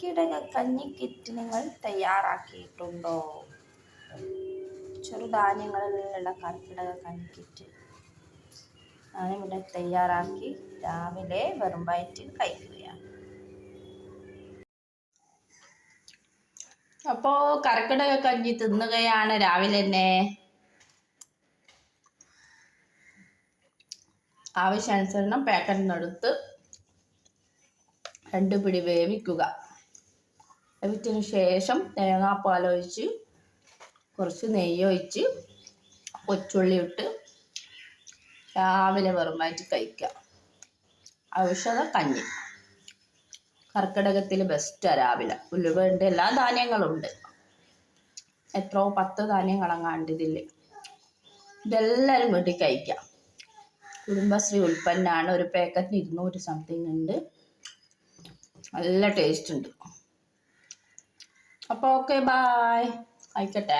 കർക്കിടക കഞ്ഞി കിറ്റ് നിങ്ങൾ തയ്യാറാക്കിയിട്ടുണ്ടോ? ചെറുധാന്യങ്ങളിലുള്ള കർക്കിടക കഞ്ഞി കിറ്റ് ഞാനിവിടെ തയ്യാറാക്കി രാവിലെ വെറും വയറ്റിൽ കഴിക്കുകയാണ്. അപ്പോൾ കർക്കിടക കഞ്ഞി തിന്നുകയാണ് രാവിലെ തന്നെ. ആവശ്യാനുസരണം പാക്കറ്റിൽ നിന്നെടുത്ത് 2 പിടി വേവിക്കുക. വേവിച്ചതിന് ശേഷം തേങ്ങാപ്പാൽ ഒഴിച്ച് കുറച്ച് നെയ്യ് ഒഴിച്ച് കൊച്ചുള്ളി ഇട്ട് രാവിലെ വെറും വയറ്റിൽ കഴിക്കുക. ഔഷധ കഞ്ഞി കർക്കിടകത്തിൽ ബെസ്റ്റാണ്. രാവിലെ ഉലുവയുണ്ട്, എല്ലാ ധാന്യങ്ങളും ഉണ്ട്. എത്രയോ 10 ധാന്യങ്ങളങ്ങാണ്ട് ഇതിൽ. ഇതെല്ലാവരും വീട്ടിൽ കഴിക്കാം. കുടുംബശ്രീ ഉൽപ്പന്നമാണ്. ഒരു പാക്കറ്റിന് 200 സംതിങ് ഉണ്ട്. നല്ല ടേസ്റ്റ് ഉണ്ട്. അപ്പോൾ ഓക്കെ, ബായ്. കഴിക്കട്ടെ.